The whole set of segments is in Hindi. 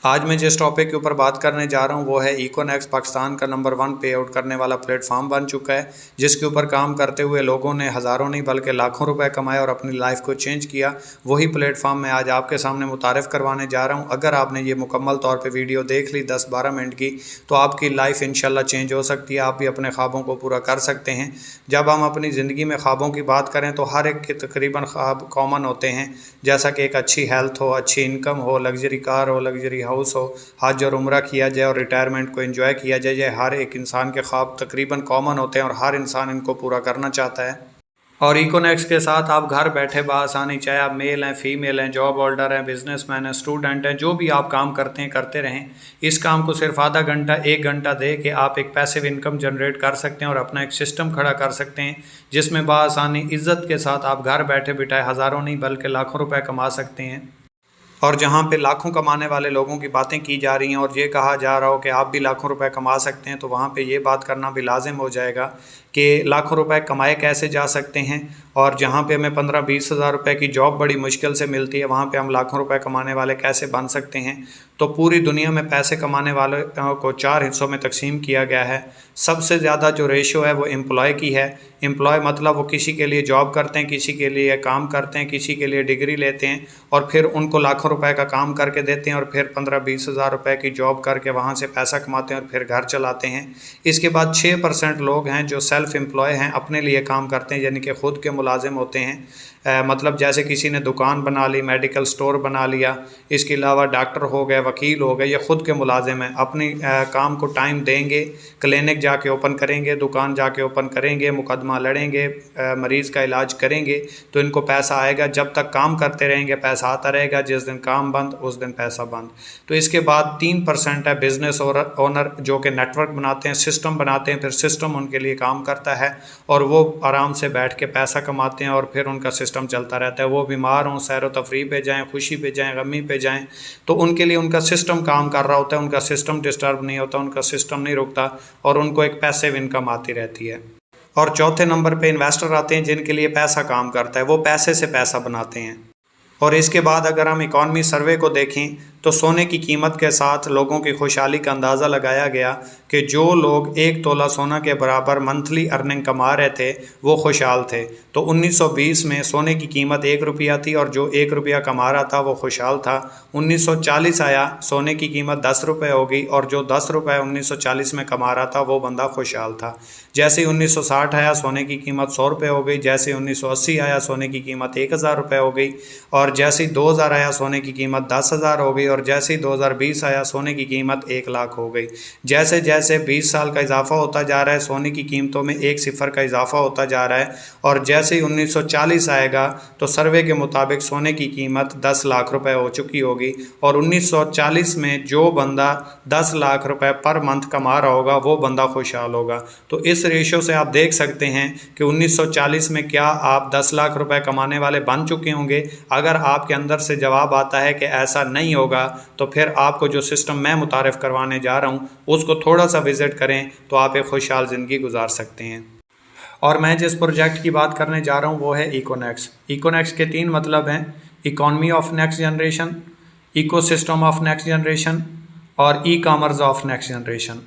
आज मैं जिस टॉपिक के ऊपर बात करने जा रहा हूँ वो है इकोनेक्स पाकिस्तान का नंबर 1 पे आउट करने वाला प्लेटफॉर्म बन चुका है, जिसके ऊपर काम करते हुए लोगों ने हज़ारों नहीं बल्कि लाखों रुपए कमाए और अपनी लाइफ को चेंज किया। वही प्लेटफॉर्म मैं आज आपके सामने मुतारिफ़ करवाने जा रहा हूँ। अगर आपने ये मुकम्मल तौर पर वीडियो देख ली 10-12 मिनट की, तो आपकी लाइफ इंशाल्लाह चेंज हो सकती है। आप भी अपने ख्वाबों को पूरा कर सकते हैं। जब हम अपनी ज़िंदगी में ख्वाबों की बात करें तो हर एक के तकरीबन ख्वाब कॉमन होते हैं, जैसा कि एक अच्छी हेल्थ हो, अच्छी इनकम हो, लग्जरी कार हो, लग्जरी हाउस हो, हज और उम्रा किया जाए और रिटायरमेंट को एंजॉय किया जाए। हर एक इंसान के ख्वाब तकरीबन कॉमन होते हैं और हर इंसान इनको पूरा करना चाहता है। और इकोनेक्स के साथ आप घर बैठे बआसानी, चाहे आप मेल हैं, फीमेल हैं, जॉब होल्डर हैं, बिजनेसमैन हैं, स्टूडेंट हैं, जो भी आप काम करते हैं करते रहें। इस काम को सिर्फ आधा घंटा 1 घंटा दे के आप एक पैसिव इनकम जनरेट कर सकते हैं और अपना एक सिस्टम खड़ा कर सकते हैं, जिसमें बआसानी इज्जत के साथ आप घर बैठे बिठाए हज़ारों नहीं बल्कि लाखों रुपए कमा सकते हैं। और जहाँ पे लाखों कमाने वाले लोगों की बातें की जा रही हैं और ये कहा जा रहा हो कि आप भी लाखों रुपए कमा सकते हैं, तो वहाँ पे ये बात करना भी लाजिम हो जाएगा कि लाखों रुपए कमाए कैसे जा सकते हैं। और जहाँ पे हमें 15-20 हज़ार रुपये की जॉब बड़ी मुश्किल से मिलती है, वहाँ पे हम लाखों रुपए कमाने वाले कैसे बन सकते हैं। तो पूरी दुनिया में पैसे कमाने वाले को 4 हिस्सों में तकसीम किया गया है। सबसे ज़्यादा जो रेशो है वो एम्प्लॉय की है। एम्प्लॉय मतलब वो किसी के लिए जॉब करते हैं, किसी के लिए काम करते हैं, किसी के लिए डिग्री लेते हैं और फिर उनको लाखों रुपए का काम करके देते हैं और फिर 15-20 हज़ार रुपये की जॉब करके वहाँ से पैसा कमाते हैं और फिर घर चलाते हैं। इसके बाद 6% लोग हैं जो सेल्फ एम्प्लॉय हैं, अपने लिए काम करते हैं, यानी कि ख़ुद के मुलाजिम होते हैं। मतलब जैसे किसी ने दुकान बना ली, मेडिकल स्टोर बना लिया, इसके अलावा डॉक्टर हो गए, वकील हो गए, ये ख़ुद के मुलाजिम हैं। अपनी काम को टाइम देंगे, क्लिनिक जाके ओपन करेंगे, दुकान जाके ओपन करेंगे, मुकदमा लड़ेंगे, मरीज़ का इलाज करेंगे, तो इनको पैसा आएगा। जब तक काम करते रहेंगे पैसा आता रहेगा, जिस दिन काम बंद उस दिन पैसा बंद। तो इसके बाद 3% है बिज़नेस ओनर, जो कि नेटवर्क बनाते हैं, सिस्टम बनाते हैं, फिर सिस्टम उनके लिए काम करता है और वो आराम से बैठ के पैसा कमाते हैं और फिर उनका सिस्टम चलता रहता है। वो बीमार हों, सैर व तफरीह पे जाएँ, खुशी पे जाएँ, गमी पे जाएँ, तो उनके लिए उनका सिस्टम काम कर रहा होता है, उनका सिस्टम डिस्टर्ब नहीं होता, उनका सिस्टम नहीं रुकता और उनको एक पैसिव इनकम आती रहती है। और चौथे नंबर पे इन्वेस्टर आते हैं, जिनके लिए पैसा काम करता है, वो पैसे से पैसा बनाते हैं। और इसके बाद अगर हम इकॉनमी सर्वे को देखें तो सोने की कीमत के साथ लोगों की खुशहाली का अंदाज़ा लगाया गया कि जो लोग 1 तोला सोना के बराबर मंथली अर्निंग कमा रहे थे वो खुशहाल थे। तो 1920 में सोने की कीमत 1 रुपया थी और जो 1 रुपया कमा रहा था वो खुशहाल था। 1940 आया, सोने की कीमत 10 रुपये हो गई और जो 10 रुपये 1940 में कमा रहा था वो बंदा खुशहाल था। जैसे ही 1960 आया, सोने की कीमत 100 रुपये हो गई। जैसे 1980 आया, सोने की कीमत 1000 रुपये हो गई। और जैसे ही 2000 आया, सोने की कीमत 10,000 हो गई। और जैसे ही 2020 आया, सोने की कीमत 1 लाख हो गई। जैसे जैसे 20 साल का इजाफा होता जा रहा है, सोने की कीमतों में 1 सिफर का इजाफा होता जा रहा है। और जैसे ही 1940 आएगा तो सर्वे के मुताबिक सोने की कीमत 10 लाख रुपए हो चुकी होगी। और 1940 में जो बंदा 10 लाख रुपए पर मंथ कमा रहा होगा वो बंदा खुशहाल होगा। तो इस रेशो से आप देख सकते हैं कि 1940 में क्या आप 10 लाख रुपए कमाने वाले बन चुके होंगे। अगर आपके अंदर से जवाब आता है कि ऐसा नहीं होगा, तो फिर आपको जो सिस्टम मैं मुतारिफ़ करवाने जा रहा हूँ उसको थोड़ा सा विज़िट करें तो आप एक खुशहाल ज़िंदगी गुजार सकते हैं। और मैं जिस प्रोजेक्ट की बात करने जा रहा हूँ वो है इकोनेक्स। इकोनेक्स के 3 मतलब हैं: economy of next generation, ecosystem of next generation और e commerce of next generation.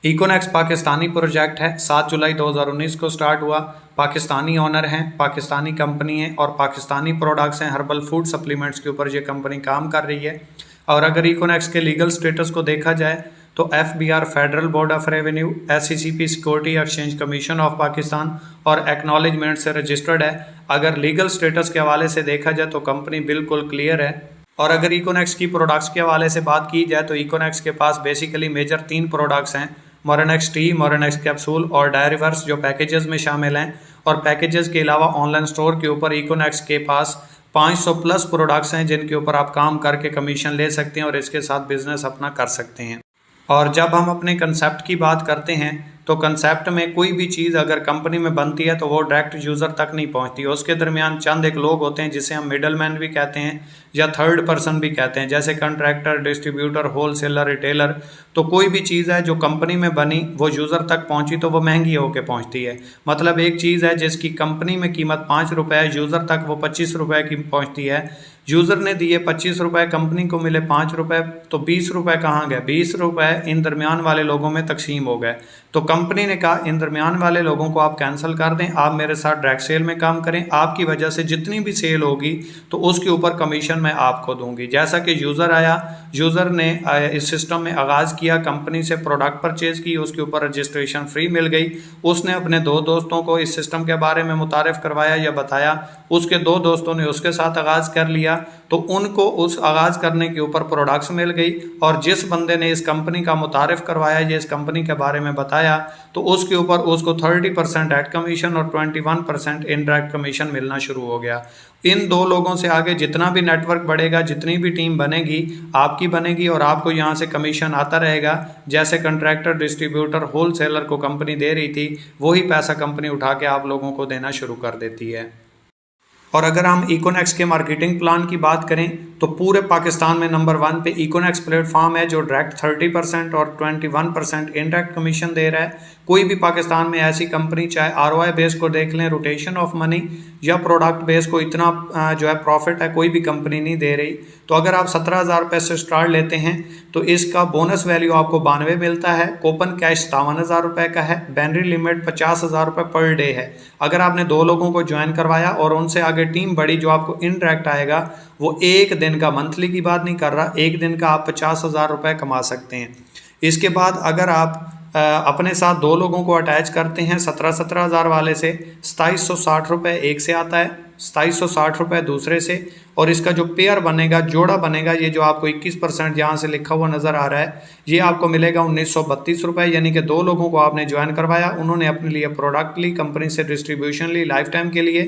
Econex Pakistani project है। 7 जुलाई 2019 को स्टार्ट हुआ। पाकिस्तानी ओनर हैं, पाकिस्तानी कंपनी है और पाकिस्तानी प्रोडक्ट्स हैं। हर्बल फूड सप्लीमेंट्स के ऊपर ये कंपनी काम कर रही है। और अगर इकोनेक्स के लीगल स्टेटस को देखा जाए तो FBR federal board of revenue, SECP security exchange commission of Pakistan और एक्नॉलेजमेंट से रजिस्टर्ड है। अगर लीगल स्टेटस के हवाले से देखा जाए तो कंपनी बिल्कुल क्लियर है। और अगर इकोनेक्स की प्रोडक्ट्स के हवाले से बात की जाए तो इकोनेक्स के पास बेसिकली मेजर 3 प्रोडक्ट्स हैं: मोरेनेक्स टी, मोरेनेक्स कैप्सूल और डायरीवर्स, जो पैकेजेस में शामिल हैं। और पैकेजेस के अलावा ऑनलाइन स्टोर के ऊपर इकोनेक्स के पास 500 प्लस प्रोडक्ट्स हैं जिनके ऊपर आप काम करके कमीशन ले सकते हैं और इसके साथ बिजनेस अपना कर सकते हैं। और जब हम अपने कंसेप्ट की बात करते हैं तो कंसेप्ट में कोई भी चीज़ अगर कंपनी में बनती है तो वो डायरेक्ट यूज़र तक नहीं पहुंचती। उसके दरमियान चंद एक लोग होते हैं जिसे हम मिडल मैन भी कहते हैं या थर्ड पर्सन भी कहते हैं, जैसे कंट्रैक्टर, डिस्ट्रीब्यूटर, होलसेलर, रिटेलर। तो कोई भी चीज़ है जो कंपनी में बनी वो यूज़र तक पहुंची तो वो महंगी होकर पहुंचती है। मतलब एक चीज़ है जिसकी कंपनी में कीमत 5 रुपये है, यूज़र तक वो 25 रुपये की पहुँचती है। यूज़र ने दिए 25 रुपये, कंपनी को मिले 5 रुपये, तो 20 रुपये कहाँ गए? 20 रुपये इन दरमियान वाले लोगों में तकसीम हो गए। तो कंपनी ने कहा इन दरमियान वाले लोगों को आप कैंसिल कर दें, आप मेरे साथ डायरेक्ट सेल में काम करें, आपकी वजह से जितनी भी सेल होगी तो उसके ऊपर कमीशन मैं आपको दूंगी। जैसा कि यूज़र आया, यूज़र ने इस सिस्टम में आगाज़ किया, कंपनी से प्रोडक्ट परचेज़ की, उसके ऊपर रजिस्ट्रेशन फ्री मिल गई। उसने अपने 2 दोस्तों को इस सिस्टम के बारे में मुतारिफ़ करवाया या बताया, उसके 2 दोस्तों ने उसके साथ आगाज़ कर लिया, तो उनको उस आगाज़ करने के ऊपर प्रोडक्ट्स मिल गई। और जिस बंदे ने इस कंपनी का मुतारिफ़ करवाया या इस कंपनी के बारे में बताया, तो उसके ऊपर उसको 30% एड कमीशन और 21% इनडायरेक्ट कमीशन मिलना शुरू हो गया। इन 2 लोगों से आगे जितना भी नेटवर्क बढ़ेगा, जितनी भी टीम बनेगी, आपकी बनेगी और आपको यहाँ से कमीशन आता रहेगा। जैसे कंट्रैक्टर, डिस्ट्रीब्यूटर, होलसेलर को कंपनी दे रही थी, वही पैसा कंपनी उठा के आप लोगों को देना शुरू कर देती है। और अगर हम इकोनेक्स के मार्केटिंग प्लान की बात करें तो पूरे पाकिस्तान में नंबर 1 पे इकोनेक्स प्लेटफॉर्म है, जो डायरेक्ट 30% और 21% इनडायरेक्ट कमीशन दे रहा है। कोई भी पाकिस्तान में ऐसी कंपनी, चाहे ROI बेस को देख लें, रोटेशन ऑफ मनी या प्रोडक्ट बेस को, इतना जो है प्रॉफिट है, कोई भी कंपनी नहीं दे रही। तो अगर आप 17,000 रुपये से स्टार्ट लेते हैं तो इसका बोनस वैल्यू आपको 92 मिलता है। कूपन कैश 57,000 रुपये का है। बैनरी लिमिट 50,000 रुपये पर डे है। अगर आपने 2 लोगों को ज्वाइन करवाया और उनसे आगे टीम बढ़ी, जो आपको इनडायरेक्ट आएगा वो एक दिन का, मंथली की बात नहीं कर रहा, एक दिन का आप 50,000 रुपये कमा सकते हैं। इसके बाद अगर आप अपने साथ 2 लोगों को अटैच करते हैं 17,000 वाले से, 2760 रुपये एक से आता है, 2760 रुपये दूसरे से, और इसका जो पेयर बनेगा, जोड़ा बनेगा, ये जो आपको 21% यहाँ से लिखा हुआ नज़र आ रहा है, ये आपको मिलेगा 1932 रुपये। यानी कि 2 लोगों को आपने ज्वाइन करवाया, उन्होंने अपने लिए प्रोडक्ट ली, कंपनी से डिस्ट्रीब्यूशन ली लाइफ टाइम के लिए,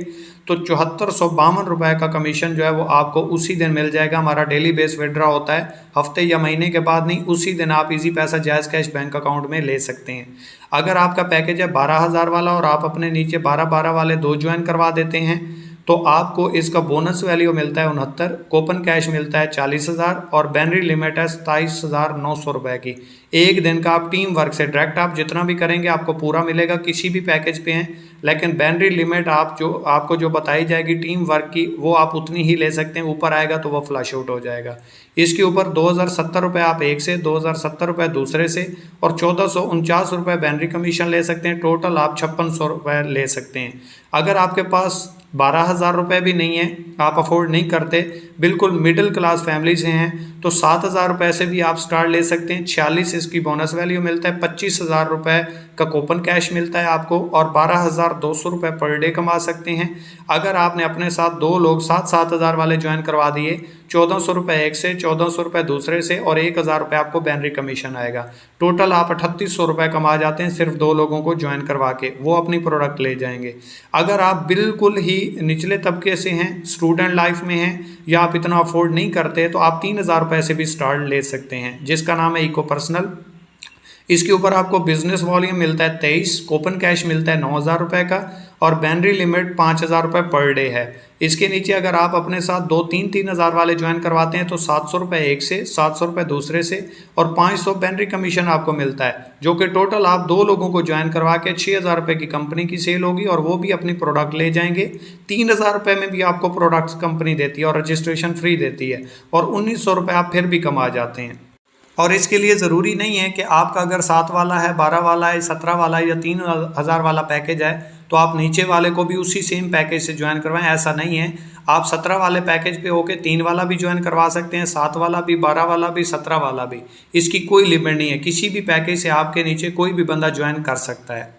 तो 7452 रुपये का कमीशन जो है वो आपको उसी दिन मिल जाएगा। हमारा डेली बेस विड्रॉ होता है, हफ्ते या महीने के बाद नहीं, उसी दिन आप इजी पैसा जायज़ कैश बैंक अकाउंट में ले सकते हैं। अगर आपका पैकेज है 12,000 वाला और आप अपने नीचे 12 वाले 2 ज्वाइन करवा देते हैं, तो आपको इसका बोनस वैल्यू मिलता है 69, कूपन कैश मिलता है 40,000 और बैनरी लिमिट है 27,900 रुपये की। एक दिन का आप टीम वर्क से डायरेक्ट आप जितना भी करेंगे आपको पूरा मिलेगा, किसी भी पैकेज पे हैं, लेकिन बैनरी लिमिट आपको जो बताई जाएगी टीम वर्क की, वो आप उतनी ही ले सकते हैं। ऊपर आएगा तो वो फ्लश आउट हो जाएगा। इसके ऊपर 2,070 रुपये आप एक से, 2,070 रुपये दूसरे से और 1,449 रुपये बैनरी कमीशन ले सकते हैं। टोटल आप 5600 रुपये ले सकते हैं। अगर आपके पास 12,000 रुपये भी नहीं है, आप अफोर्ड नहीं करते, बिल्कुल मिडिल क्लास फैमिली से हैं, तो 7,000 रुपये से भी आप स्टार्ट ले सकते हैं। 46 इसकी बोनस वैल्यू मिलता है, 25,000 रुपये का कूपन कैश मिलता है आपको और 12,200 रुपये पर डे कमा सकते हैं। अगर आपने अपने साथ 2 लोग 7,000 वाले ज्वाइन करवा दिए, 1,400 रुपये एक से, 1,400 रुपये दूसरे से और 1,000 रुपये आपको बैनरी कमीशन आएगा। टोटल आप 3,800 रुपये कमा जाते हैं सिर्फ 2 लोगों को ज्वाइन करवा के, वो अपनी प्रोडक्ट ले जाएंगे। अगर आप बिल्कुल ही निचले तबके से हैं, स्टूडेंट लाइफ में हैं या आप इतना अफोर्ड नहीं करते, तो आप 3,000 रुपये से भी स्टार्ट ले सकते हैं, जिसका नाम है इको पर्सनल। इसके ऊपर आपको बिजनेस वॉल्यूम मिलता है 23, कूपन कैश मिलता है 9,000 रुपये का और बैनरी लिमिट 5,000 रुपये पर डे है। इसके नीचे अगर आप अपने साथ 2-3,000 वाले ज्वाइन करवाते हैं तो 700 रुपये एक से, 700 रुपये दूसरे से और 500 बैनरी कमीशन आपको मिलता है, जो कि टोटल आप 2 लोगों को ज्वाइन करवा के 6,000 रुपये की कंपनी की सेल होगी और वो भी अपनी प्रोडक्ट ले जाएंगे। 3,000 रुपये में भी आपको प्रोडक्ट्स कंपनी देती है और रजिस्ट्रेशन फ्री देती है और 1,900 रुपये आप फिर भी कमा जाते हैं। और इसके लिए ज़रूरी नहीं है कि आपका अगर 7 वाला है, 12 वाला है, 17 वाला है या 3,000 वाला पैकेज है तो आप नीचे वाले को भी उसी सेम पैकेज से ज्वाइन करवाएं, ऐसा नहीं है। आप 17 वाले पैकेज पे होके 3 वाला भी ज्वाइन करवा सकते हैं, 7 वाला भी, 12 वाला भी, 17 वाला भी। इसकी कोई लिमिट नहीं है, किसी भी पैकेज से आपके नीचे कोई भी बंदा ज्वाइन कर सकता है।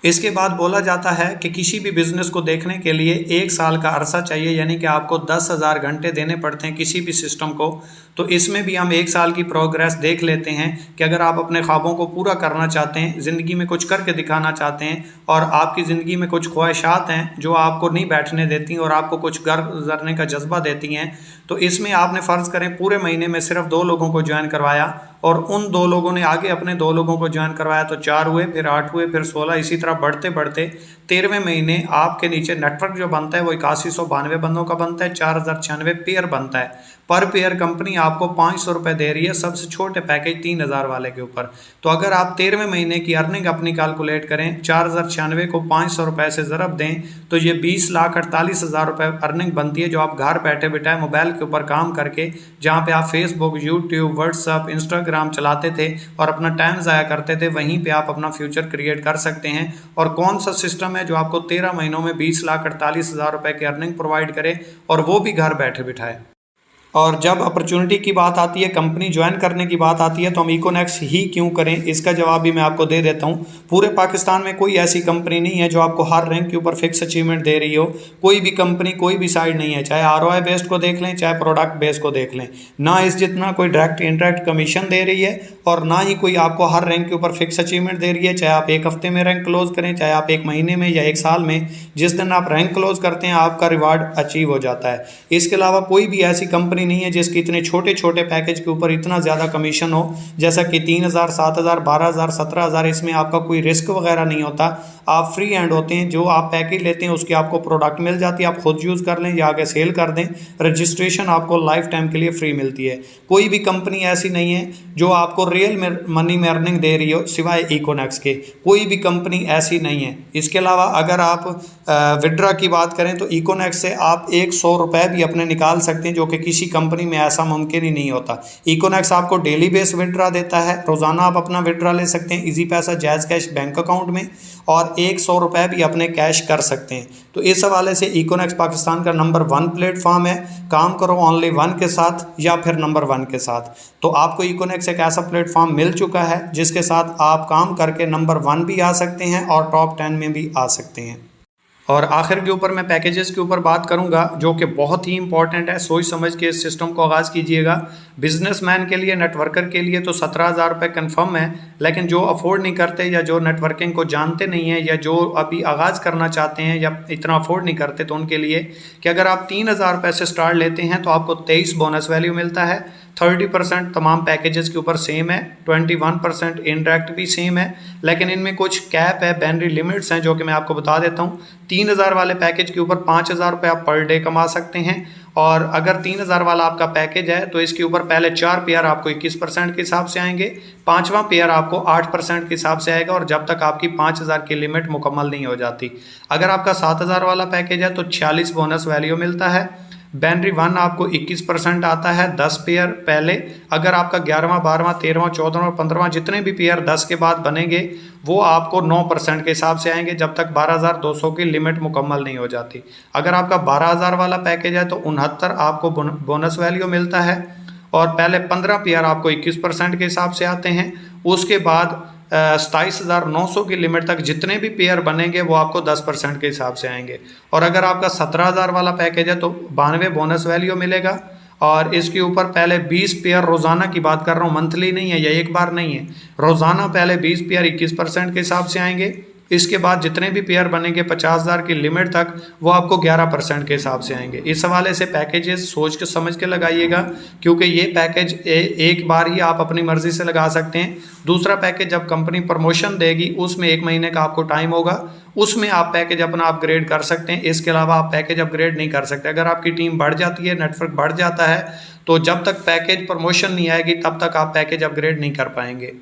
इसके बाद बोला जाता है कि किसी भी बिज़नेस को देखने के लिए 1 साल का अरसा चाहिए, यानी कि आपको 10,000 घंटे देने पड़ते हैं किसी भी सिस्टम को। तो इसमें भी हम 1 साल की प्रोग्रेस देख लेते हैं कि अगर आप अपने ख्वाबों को पूरा करना चाहते हैं, ज़िंदगी में कुछ करके दिखाना चाहते हैं और आपकी ज़िंदगी में कुछ ख्वाहिशात हैं जो आपको नहीं बैठने देती और आपको कुछ घर गुजरने का जज्बा देती हैं, तो इसमें आपने फ़र्ज़ करें पूरे महीने में सिर्फ 2 लोगों को ज्वाइन करवाया और उन 2 लोगों ने आगे अपने 2 लोगों को ज्वाइन करवाया तो 4 हुए, फिर 8 हुए, फिर 16, इसी तरह बढ़ते बढ़ते 13वें महीने आपके नीचे नेटवर्क जो बनता है वो 8192 बंदों का बनता है, 4,096 पेयर बनता है। पर पेयर कंपनी आपको 500 रुपये दे रही है सबसे छोटे पैकेज 3000 वाले के ऊपर। तो अगर आप 13वें महीने की अर्निंग अपनी कैलकुलेट करें, 4096 को 500 रुपये से ज़रब दें तो ये 20,48,000 रुपये अर्निंग बनती है, जो आप घर बैठे बैठे मोबाइल के ऊपर काम करके, जहाँ पे आप फेसबुक, यूट्यूब, व्हाट्सअप, इंस्टाग्राम चलाते थे और अपना टाइम ज़ाया करते थे, वहीं पे आप अपना फ्यूचर क्रिएट कर सकते हैं। और कौन सा सिस्टम है जो आपको 13 महीनों में 20,48,000 रुपये की अर्निंग प्रोवाइड करे, और वो भी घर बैठे बिठाए। और जब अपॉर्चुनिटी की बात आती है, कंपनी ज्वाइन करने की बात आती है, तो हम इकोनेक्स ही क्यों करें, इसका जवाब भी मैं आपको दे देता हूं। पूरे पाकिस्तान में कोई ऐसी कंपनी नहीं है जो आपको हर रैंक के ऊपर फिक्स अचीवमेंट दे रही हो। कोई भी कंपनी, कोई भी साइड नहीं है, चाहे ROI बेस्ड को देख लें, चाहे प्रोडक्ट बेस्ड को देख लें, ना इस जितना कोई डायरेक्ट इंडायरेक्ट कमीशन दे रही है, और ना ही कोई आपको हर रैंक के ऊपर फिक्स अचीवमेंट दे रही है। चाहे आप एक हफ्ते में रैंक क्लोज करें, चाहे आप एक महीने में या एक साल में, जिस दिन आप रैंक क्लोज करते हैं आपका रिवार्ड अचीव हो जाता है। इसके अलावा कोई भी ऐसी कंपनी नहीं है जिसकी इतने छोटे छोटे पैकेज के ऊपर इतना ज़्यादा कमीशन हो, जैसा कि 3000, 7000, 12000, 17000। इसमें आपका कोई रिस्क वगैरह नहीं होता, आप फ्री हैंड होते हैं। जो आप पैकेज लेते हैं उसकी आपको प्रोडक्ट मिल जाती है, आप खुद यूज़ कर लें या आगे सेल कर दें। रजिस्ट्रेशन आपको लाइफ टाइम के लिए फ्री मिलती है। कोई भी कंपनी ऐसी नहीं है जो आपको रियल मनी में अर्निंग दे रही हो सिवाय इकोनेक्स के, कोई भी कंपनी ऐसी नहीं है। इसके अलावा अगर आप विड्रा की बात करें तो इकोनेक्स से आप 100 रुपये भी अपने निकाल सकते हैं, जो कि किसी कंपनी में ऐसा मुमकिन ही नहीं होता। इकोनेक्स आपको डेली बेस विड्रा देता है, रोज़ाना आप अपना विड्रा ले सकते हैं इजी पैसा जैज़ कैश बैंक अकाउंट में, और 100 रुपये भी अपने कैश कर सकते हैं। तो इस हवाले से इकोनेक्स पाकिस्तान का नंबर 1 प्लेटफॉर्म है। काम करो ओनली 1 के साथ या फिर नंबर 1 के साथ। तो आपको इकोनेक्स एक ऐसा प्लेटफॉर्म मिल चुका है जिसके साथ आप काम करके नंबर 1 भी आ सकते हैं और टॉप 10 में भी आ सकते हैं। और आखिर के ऊपर मैं पैकेजेस के ऊपर बात करूंगा, जो कि बहुत ही इंपॉर्टेंट है। सोच समझ के इस सिस्टम को आगाज़ कीजिएगा। बिजनेसमैन के लिए, नेटवर्कर के लिए तो 17,000 रुपये कन्फर्म है, लेकिन जो अफोर्ड नहीं करते या जो नेटवर्किंग को जानते नहीं हैं या जो अभी आगाज़ करना चाहते हैं या इतना अफोर्ड नहीं करते, तो उनके लिए कि अगर आप 3,000 रुपये से स्टार्ट लेते हैं तो आपको 23 बोनस वैल्यू मिलता है। 30% तमाम पैकेजेस के ऊपर सेम है, 21% इनडायरेक्ट भी सेम है, लेकिन इनमें कुछ कैप है, बाइनरी लिमिट्स हैं, जो कि मैं आपको बता देता हूँ। 3,000 वाले पैकेज के ऊपर 5,000 रुपये आप पर डे कमा सकते हैं, और अगर 3,000 वाला आपका पैकेज है तो इसके ऊपर पहले 4 पेयर आपको 21% के हिसाब से आएंगे, 5वां पेयर आपको 8% के हिसाब से आएगा, और जब तक आपकी 5,000 की लिमिट मुकम्मल नहीं हो जाती। अगर आपका 7,000 वाला पैकेज है तो 46 बोनस वैल्यू मिलता है। बाइनरी 1 आपको 21% आता है, 10 पेयर पहले। अगर आपका 11वां, 12वां, 13वां, 14वां, 15वां जितने भी पेयर 10 के बाद बनेंगे वो आपको 9% के हिसाब से आएंगे, जब तक 12,200 की लिमिट मुकम्मल नहीं हो जाती। अगर आपका 12,000 वाला पैकेज है तो 69 आपको बोनस वैल्यू मिलता है, और पहले 15 पेयर आपको 21% के हिसाब से आते हैं। उसके बाद 27,900 की लिमिट तक जितने भी पेयर बनेंगे वो आपको 10% के हिसाब से आएंगे। और अगर आपका 17,000 वाला पैकेज है तो 92 बोनस वैल्यू मिलेगा, और इसके ऊपर पहले 20 पेयर रोज़ाना की बात कर रहा हूँ, मंथली नहीं है या एक बार नहीं है, रोज़ाना पहले 20 पेयर 21% के हिसाब से आएंगे। इसके बाद जितने भी पेयर बनेंगे 50,000 की लिमिट तक वो आपको 11% के हिसाब से आएंगे। इस हवाले से पैकेजेस सोच के समझ के लगाइएगा, क्योंकि ये पैकेज एक बार ही आप अपनी मर्ज़ी से लगा सकते हैं। दूसरा पैकेज जब कंपनी प्रमोशन देगी उसमें 1 महीने का आपको टाइम होगा, उसमें आप पैकेज अपना अपग्रेड कर सकते हैं। इसके अलावा आप पैकेज अपग्रेड नहीं कर सकते। अगर आपकी टीम बढ़ जाती है, नेटवर्क बढ़ जाता है, तो जब तक पैकेज प्रमोशन नहीं आएगी तब तक आप पैकेज अपग्रेड नहीं कर पाएंगे।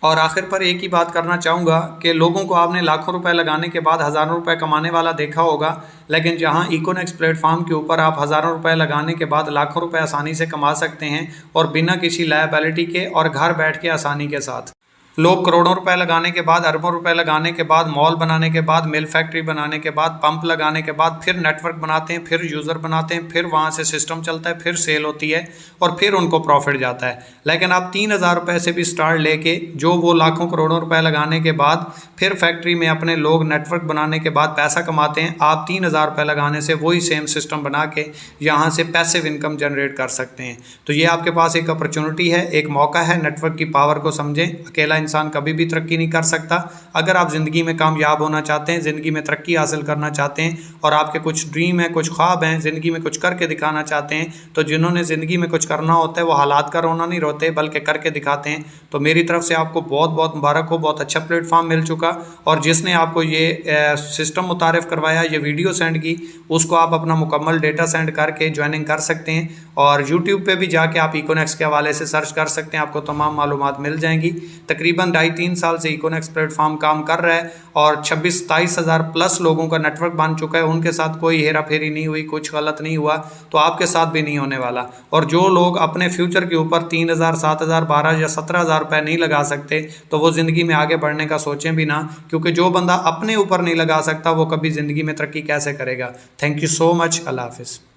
और आखिर पर एक ही बात करना चाहूँगा कि लोगों को आपने लाखों रुपए लगाने के बाद हज़ारों रुपए कमाने वाला देखा होगा, लेकिन जहां इकोनेक्स प्लेटफॉर्म के ऊपर आप हज़ारों रुपए लगाने के बाद लाखों रुपए आसानी से कमा सकते हैं, और बिना किसी लायबिलिटी के और घर बैठ के आसानी के साथ। लोग करोड़ों रुपए लगाने के बाद, अरबों रुपए लगाने के बाद, मॉल बनाने के बाद, मिल फैक्ट्री बनाने के बाद, पंप लगाने के बाद, फिर नेटवर्क बनाते हैं, फिर यूज़र बनाते हैं, फिर वहाँ से सिस्टम चलता है, फिर सेल होती है और फिर उनको प्रॉफिट जाता है। लेकिन आप 3,000 रुपये से भी स्टार्ट लेके जो वो लाखों करोड़ों रुपए लगाने के बाद फिर फैक्ट्री में अपने लोग नेटवर्क बनाने के बाद पैसा कमाते हैं, आप 3,000 रुपये लगाने से वही सेम सिस्टम बना के यहाँ से पैसिव इनकम जनरेट कर सकते हैं। तो ये आपके पास एक अपॉर्चुनिटी है, एक मौका है। नेटवर्क की पावर को समझें। अकेला इंसान कभी भी तरक्की नहीं कर सकता। अगर आप ज़िंदगी में कामयाब होना चाहते हैं, ज़िंदगी में तरक्की हासिल करना चाहते हैं और आपके कुछ ड्रीम हैं, कुछ ख्वाब हैं, ज़िंदगी में कुछ करके दिखाना चाहते हैं, तो जिन्होंने ज़िंदगी में कुछ करना होता है वो हालात का रोना नहीं रोते बल्कि करके दिखाते हैं। तो मेरी तरफ से आपको बहुत बहुत मुबारक हो, बहुत अच्छा प्लेटफॉर्म मिल चुका। और जिसने आपको ये सिस्टम मुतारिफ़ करवाया, ये वीडियो सेंड की, उसको आप अपना मुकम्मल डेटा सेंड करके ज्वाइनिंग कर सकते हैं। और यूट्यूब पे भी जाके आप इकोनेक्स के हवाले से सर्च कर सकते हैं, आपको तमाम मालूमात मिल जाएंगी। तकरीबन 2.5-3 साल से इकोनेक्स प्लेटफॉर्म काम कर रहा है और 26-27 हज़ार प्लस लोगों का नेटवर्क बन चुका है। उनके साथ कोई हेरा फेरी नहीं हुई, कुछ गलत नहीं हुआ, तो आपके साथ भी नहीं होने वाला। और जो लोग अपने फ्यूचर के ऊपर 3,000, 7,000, 12 या 17,000 रुपये नहीं लगा सकते, तो वो ज़िंदगी में आगे बढ़ने का सोचें भी ना, क्योंकि जो बंदा अपने ऊपर नहीं लगा सकता वो कभी ज़िंदगी में तरक्की कैसे करेगा। Thank you so much. Allah हाफिज़।